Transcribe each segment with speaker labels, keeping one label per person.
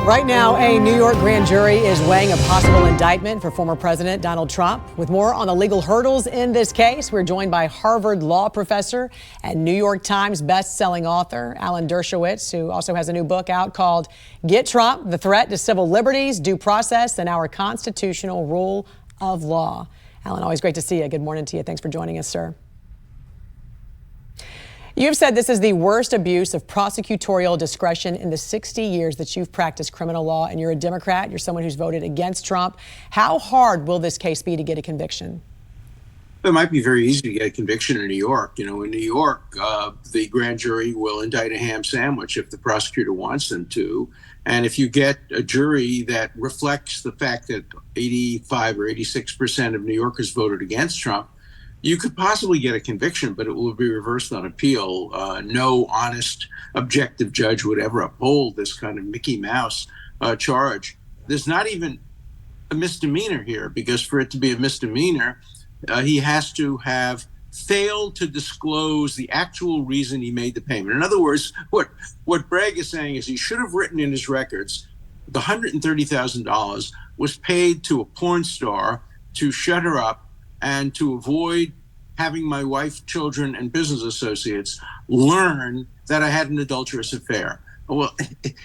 Speaker 1: Right now, a New York grand jury is weighing a possible indictment for former President Donald Trump. With more on the legal hurdles in this case, we're joined by Harvard law professor and New York Times best-selling author Alan Dershowitz, who also has a new book out called Get Trump: The Threat to Civil Liberties, Due Process, and Our Constitutional Rule of Law. Alan, always great to see you. Good morning to you. Thanks for joining us, sir. You've said this is the worst abuse of prosecutorial discretion in the 60 years that you've practiced criminal law, and you're a Democrat. You're someone who's voted against Trump. How hard will this case be to get a conviction?
Speaker 2: It might be very easy to get a conviction in New York. You know, in New York, the grand jury will indict a ham sandwich if the prosecutor wants them to. And if you get a jury that reflects the fact that 85 or 86% of New Yorkers voted against Trump, you could possibly get a conviction, but it will be reversed on appeal. No honest, objective judge would ever uphold this kind of Mickey Mouse charge. There's not even a misdemeanor here, because for it to be a misdemeanor, he has to have failed to disclose the actual reason he made the payment. In other words, what Bragg is saying is he should have written in his records the $130,000 was paid to a porn star to shut her up and to avoid having my wife, children, and business associates learn that I had an adulterous affair. Well,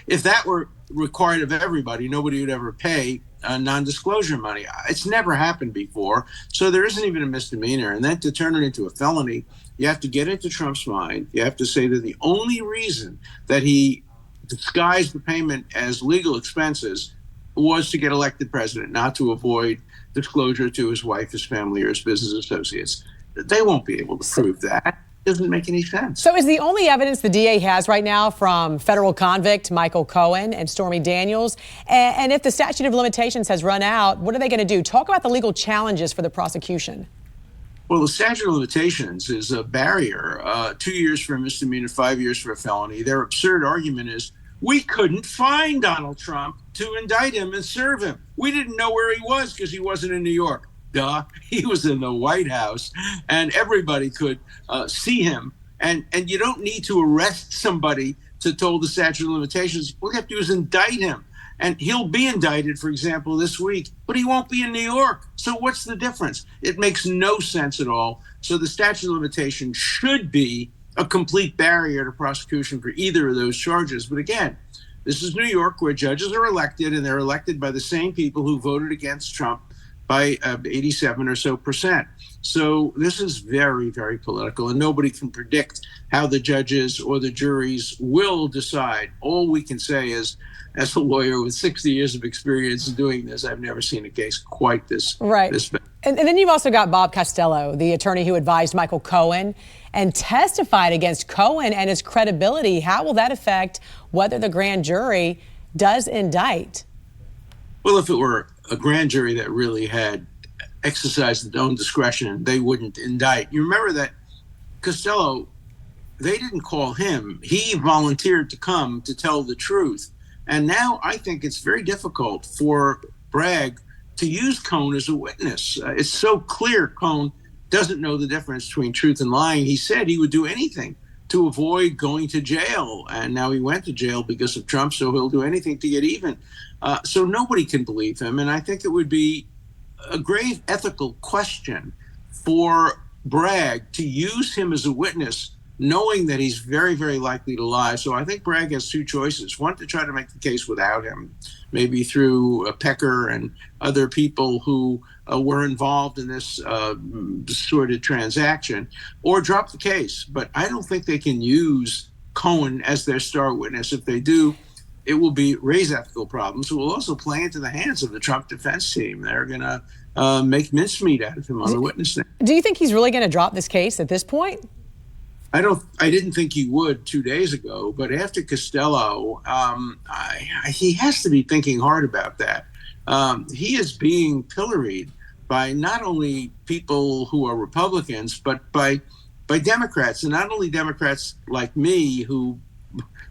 Speaker 2: if that were required of everybody, nobody would ever pay non-disclosure money. It's never happened before, so there isn't even a misdemeanor. And then to turn it into a felony, you have to get into Trump's mind. You have to say that the only reason that he disguised the payment as legal expenses was to get elected president, not to avoid disclosure to his wife, his family, or his business associates. They won't be able to prove that. It doesn't make any sense.
Speaker 1: So is the only evidence the DA has right now from federal convict Michael Cohen and Stormy Daniels? And if the statute of limitations has run out, what are they going to do? Talk about the legal challenges for the prosecution.
Speaker 2: Well, the statute of limitations is a barrier. 2 years for a misdemeanor, 5 years for a felony. Their absurd argument is, we couldn't find Donald Trump to indict him and serve him. We didn't know where he was because he wasn't in New York. Duh, he was in the White House, and everybody could see him. And you don't need to arrest somebody to toll the statute of limitations. All you have to do is indict him. And he'll be indicted, for example, this week, but he won't be in New York. So what's the difference? It makes no sense at all. So the statute of limitations should be a complete barrier to prosecution for either of those charges. But again, this is New York, where judges are elected, and they're elected by the same people who voted against Trump by 87 or so percent. So this is very, very political, and nobody can predict how the judges or the juries will decide. All we can say is, as a lawyer with 60 years of experience in doing this, I've never seen a case quite this bad.
Speaker 1: And then you've also got Bob Costello, the attorney who advised Michael Cohen and testified against Cohen and his credibility. How will that affect whether the grand jury does indict?
Speaker 2: Well, if it were a grand jury that really had exercised its own discretion, they wouldn't indict. You remember that Costello, they didn't call him. He volunteered to come to tell the truth. And now I think it's very difficult for Bragg to use Cohen as a witness. It's so clear Cohen doesn't know the difference between truth and lying. He said he would do anything to avoid going to jail. And now he went to jail because of Trump, so he'll do anything to get even. So nobody can believe him. And I think it would be a grave ethical question for Bragg to use him as a witness, knowing that he's very, very likely to lie. So I think Bragg has two choices. One, to try to make the case without him, maybe through Pecker and other people who were involved in this sordid transaction, or drop the case. But I don't think they can use Cohen as their star witness. If they do, it will raise ethical problems. It will also play into the hands of the Trump defense team. They're going to make mincemeat out of him on the witness stand.
Speaker 1: Do you think he's really going to drop this case at this point?
Speaker 2: I didn't think he would 2 days ago, but after Costello, he has to be thinking hard about that. He is being pilloried by not only people who are Republicans, but by Democrats, and not only Democrats like me who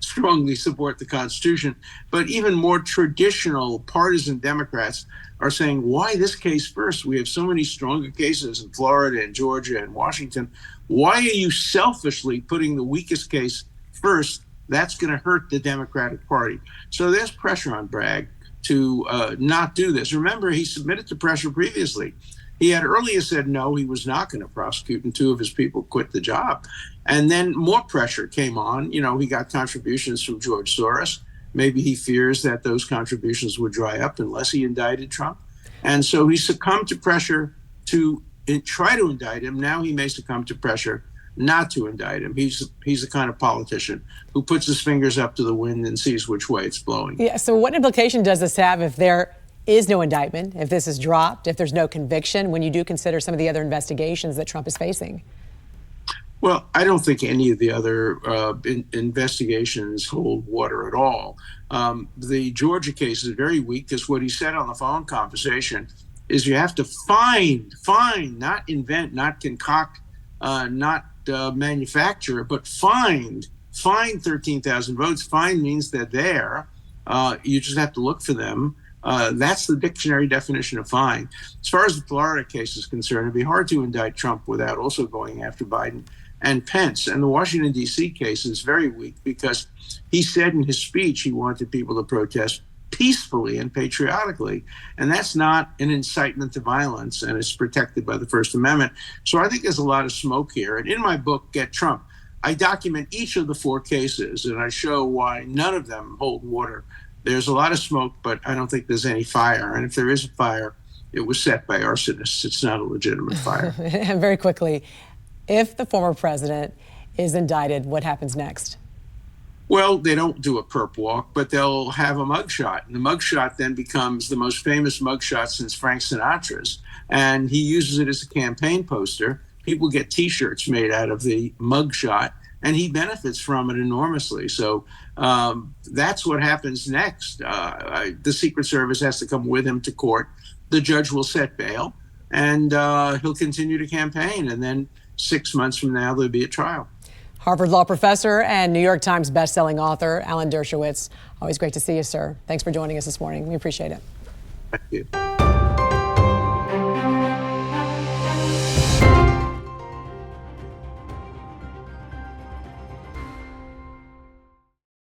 Speaker 2: strongly support the Constitution, but even more traditional partisan Democrats are saying, why this case first? We have so many stronger cases in Florida and Georgia and Washington. Why are you selfishly putting the weakest case first that's going to hurt the Democratic Party. So there's pressure on Bragg to not do this. Remember, he submitted to pressure previously. He had earlier said no, he was not going to prosecute, and 2 of his people quit the job. And then more pressure came on. You know, he got contributions from George Soros. Maybe he fears that those contributions would dry up unless he indicted Trump. And so he succumbed to pressure to try to indict him. Now he may succumb to pressure not to indict him. He's the kind of politician who puts his fingers up to the wind and sees which way it's blowing.
Speaker 1: Yeah, so what implication does this have if there is no indictment, if this is dropped, if there's no conviction, when you do consider some of the other investigations that Trump is facing?
Speaker 2: Well, I don't think any of the other investigations hold water at all. The Georgia case is very weak because what he said on the phone conversation is you have to find, not invent, not concoct, not manufacture, but find 13,000 votes. Find means they're there. You just have to look for them. That's the dictionary definition of find. As far as the Florida case is concerned, it'd be hard to indict Trump without also going after Biden and Pence. And the Washington, D.C. case is very weak because he said in his speech he wanted people to protest peacefully and patriotically. And that's not an incitement to violence, and it's protected by the First Amendment. So I think there's a lot of smoke here. And in my book, Get Trump, I document each of the 4 cases, and I show why none of them hold water. There's a lot of smoke, but I don't think there's any fire. And if there is a fire, it was set by arsonists. It's not a legitimate fire.
Speaker 1: And very quickly, if the former president is indicted, what happens next?
Speaker 2: Well, they don't do a perp walk, but they'll have a mugshot. And the mugshot then becomes the most famous mugshot since Frank Sinatra's. And he uses it as a campaign poster. People get T-shirts made out of the mugshot, and he benefits from it enormously. So that's what happens next. The Secret Service has to come with him to court. The judge will set bail, and he'll continue to campaign. And then 6 months from now, there'll be a trial.
Speaker 1: Harvard Law professor and New York Times bestselling author Alan Dershowitz. Always great to see you, sir. Thanks for joining us this morning. We appreciate it.
Speaker 2: Thank you.